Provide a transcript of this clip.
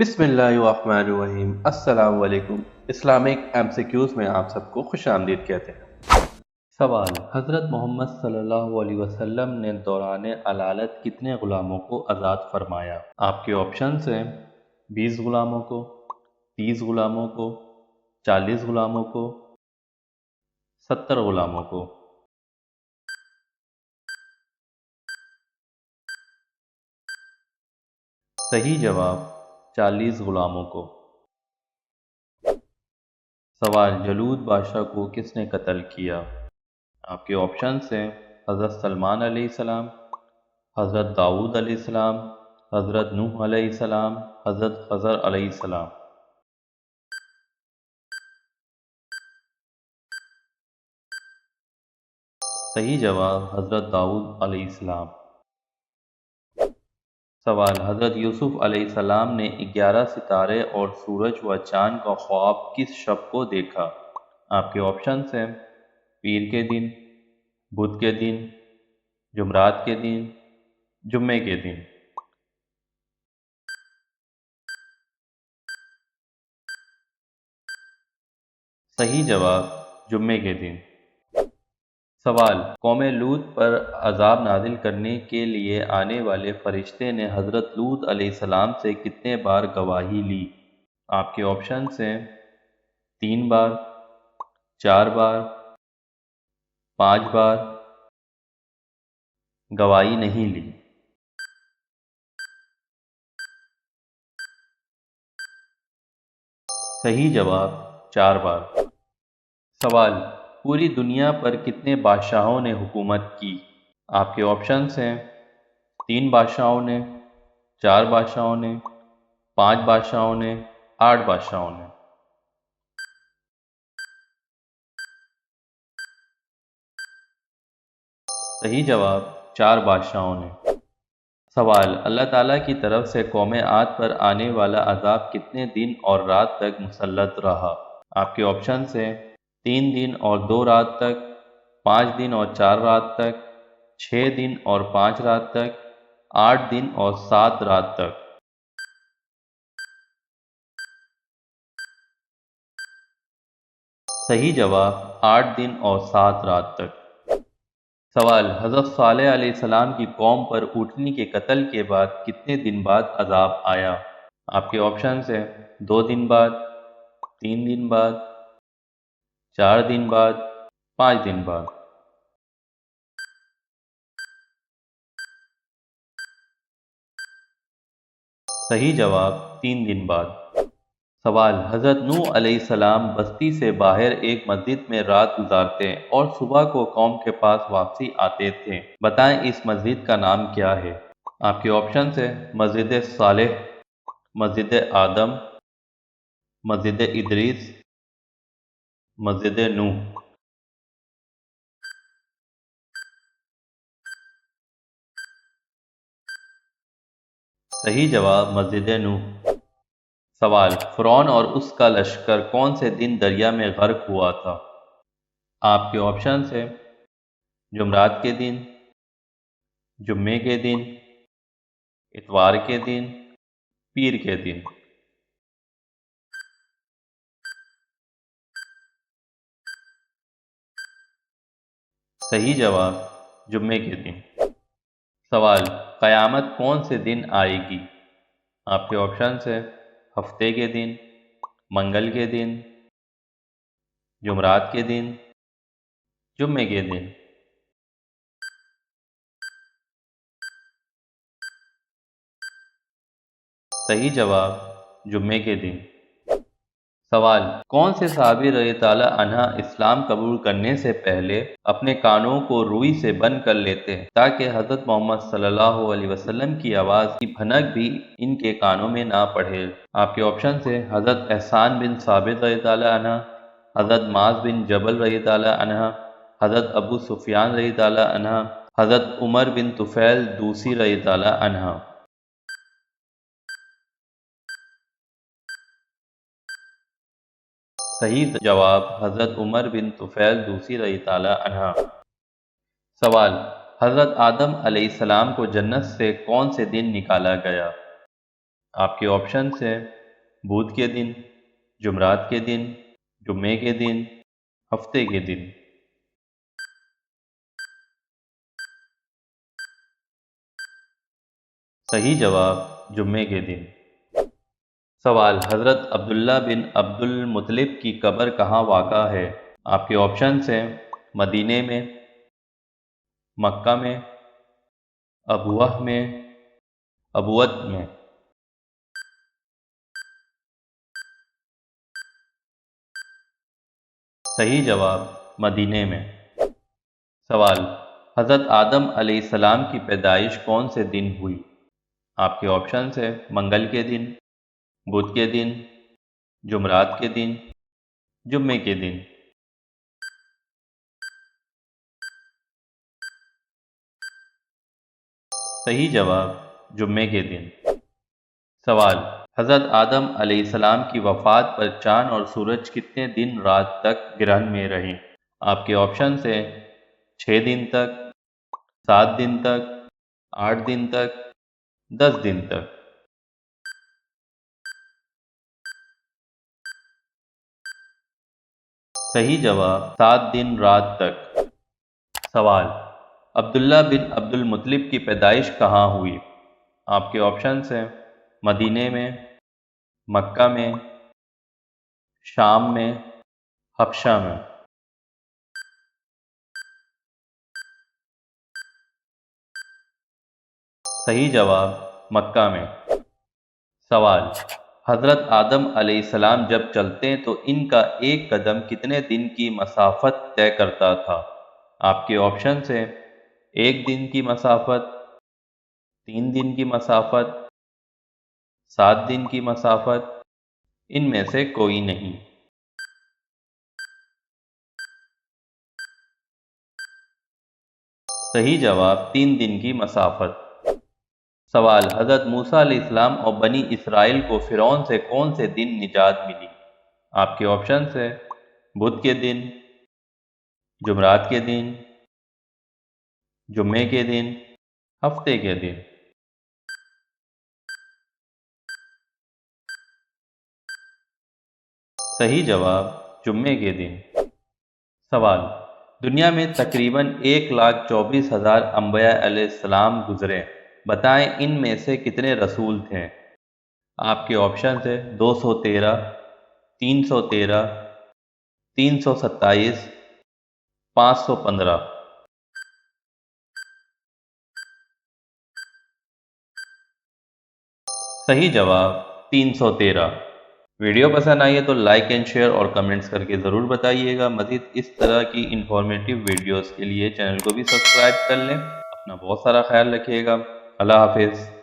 بسم اللہ الرحمن الرحیم۔ السلام علیکم۔ اسلامک ایم سی کیوز میں آپ سب کو خوش آمدید کہتے ہیں۔ سوال: حضرت محمد صلی اللہ علیہ وسلم نے دوران علالت کتنے غلاموں کو آزاد فرمایا؟ آپ کے آپشنز ہیں 20 غلاموں کو، 30 غلاموں کو، 40 غلاموں کو، 70 غلاموں کو۔ صحیح جواب 40 غلاموں کو۔ سوال: جلود بادشاہ کو کس نے قتل کیا؟ آپ کے آپشنز ہیں حضرت سلمان علیہ السلام، حضرت داؤد علیہ السلام، حضرت نوح علیہ السلام، حضرت خضر علیہ السلام۔ صحیح جواب حضرت داؤد علیہ السلام۔ سوال: حضرت یوسف علیہ السلام نے 11 ستارے اور سورج و چاند کا خواب کس شب کو دیکھا؟ آپ کے آپشنز ہیں پیر کے دن، بدھ کے دن، جمعرات کے دن، جمعے کے دن۔ صحیح جواب جمعے کے دن۔ سوال: قوم لوط پر عذاب نازل کرنے کے لیے آنے والے فرشتے نے حضرت لوط علیہ السلام سے کتنے بار گواہی لی؟ آپ کے آپشنز ہیں 3 بار، 4 بار، 5 بار، گواہی نہیں لی۔ صحیح جواب 4 بار۔ سوال: پوری دنیا پر کتنے بادشاہوں نے حکومت کی؟ آپ کے آپشنز ہیں 3 بادشاہوں نے، 4 بادشاہوں نے، 5 بادشاہوں نے، 8 بادشاہوں نے۔ صحیح جواب 4 بادشاہوں نے۔ سوال: اللہ تعالیٰ کی طرف سے قوم عاد پر آنے والا عذاب کتنے دن اور رات تک مسلط رہا؟ آپ کے آپشنز ہیں 3 دن اور 2 رات تک، 5 دن اور 4 رات تک، 6 دن اور 5 رات تک، 8 دن اور 7 رات تک۔ صحیح جواب 8 دن اور 7 رات تک۔ سوال: حضرت صالح علیہ السلام کی قوم پر اونٹنی کے قتل کے بعد کتنے دن بعد عذاب آیا؟ آپ کے آپشنز ہیں 2 دن بعد، 3 دن بعد، 4 دن بعد، 5 دن بعد۔ صحیح جواب 3 دن بعد۔ سوال: حضرت نوح علیہ السلام بستی سے باہر ایک مسجد میں رات گزارتے اور صبح کو قوم کے پاس واپسی آتے تھے، بتائیں اس مسجد کا نام کیا ہے؟ آپ کے آپشنز ہیں مسجد صالح، مسجد آدم، مسجد ادریس، مسجد نوح۔ صحیح جواب مسجد نوح۔ سوال: فرعون اور اس کا لشکر کون سے دن دریا میں غرق ہوا تھا؟ آپ کے آپشنز ہیں جمعرات کے دن، جمعے کے دن، اتوار کے دن، پیر کے دن۔ صحیح جواب جمعے کے دن۔ سوال: قیامت کون سے دن آئے گی؟ آپ کے آپشنز ہیں ہفتے کے دن، منگل کے دن، جمعرات کے دن، جمعے کے دن۔ صحیح جواب جمعے کے دن۔ سوال: کون سے صحابی رضی اللہ عنہ اسلام قبول کرنے سے پہلے اپنے کانوں کو روئی سے بند کر لیتے تاکہ حضرت محمد صلی اللہ علیہ وسلم کی آواز کی بھنک بھی ان کے کانوں میں نہ پڑے؟ آپ کے آپشن سے حضرت احسان بن ثابت رضی اللہ عنہ، حضرت معاذ بن جبل رضی اللہ عنہ، حضرت ابو سفیان رضی اللہ عنہ، حضرت عمر بن طفیل دوسی رضی اللہ عنہ۔ صحیح جواب حضرت عمر بن طفیل دوسی رضی اللہ عنہ۔ سوال: حضرت آدم علیہ السلام کو جنت سے کون سے دن نکالا گیا؟ آپ کے آپشنس ہیں بدھ کے دن، جمعرات کے دن، جمعے کے دن، ہفتے کے دن۔ صحیح جواب جمعے کے دن۔ سوال، حضرت عبداللہ بن عبد المطلب کی قبر کہاں واقع ہے؟ آپ کے آپشنس ہیں مدینے میں، مکہ میں، ابوہ میں، ابوت میں۔ صحیح جواب مدینے میں۔ سوال، حضرت آدم علیہ السلام کی پیدائش کون سے دن ہوئی؟ آپ کے آپشنس ہیں منگل کے دن، بدھ کے دن، جمعرات کے دن، جمعے کے دن۔ صحیح جواب جمعے کے دن۔ سوال، حضرت آدم علیہ السلام کی وفات پر چاند اور سورج کتنے دن رات تک گرہن میں رہیں؟ آپ کے آپشنس ہیں 6 دن تک، 7 دن تک، 8 دن تک، 10 دن تک۔ صحیح جواب 7 دن رات تک۔ سوال، عبداللہ بن عبد المطلب کی پیدائش کہاں ہوئی؟ آپ کے آپشنس ہیں مدینے میں، مکہ میں، شام میں، حبشہ میں۔ صحیح جواب مکہ میں۔ سوال، حضرت آدم علیہ السلام جب چلتے تو ان کا ایک قدم کتنے دن کی مسافت طے کرتا تھا؟ آپ کے آپشنس ہیں 1 دن کی مسافت، 3 دن کی مسافت، 7 دن کی مسافت، ان میں سے کوئی نہیں۔ صحیح جواب 3 دن کی مسافت۔ سوال، حضرت موسیٰ علیہ السلام اور بنی اسرائیل کو فرعون سے کون سے دن نجات ملی؟ آپ کے آپشنس ہیں بدھ کے دن، جمعرات کے دن، جمعے کے دن، ہفتے کے دن۔ صحیح جواب جمعے کے دن۔ سوال، دنیا میں تقریباً 1,24,000 انبیاء علیہ السلام گزرے، بتائیں ان میں سے کتنے رسول تھے؟ آپ کے آپشنز ہیں 213، 313، 327، 515۔ صحیح جواب 313۔ ویڈیو پسند آئی ہے تو لائک اینڈ شیئر اور کمنٹس کر کے ضرور بتائیے گا۔ مزید اس طرح کی انفارمیٹیو ویڈیوز کے لیے چینل کو بھی سبسکرائب کر لیں۔ اپنا بہت سارا خیال رکھیے گا۔ اللہ حافظ۔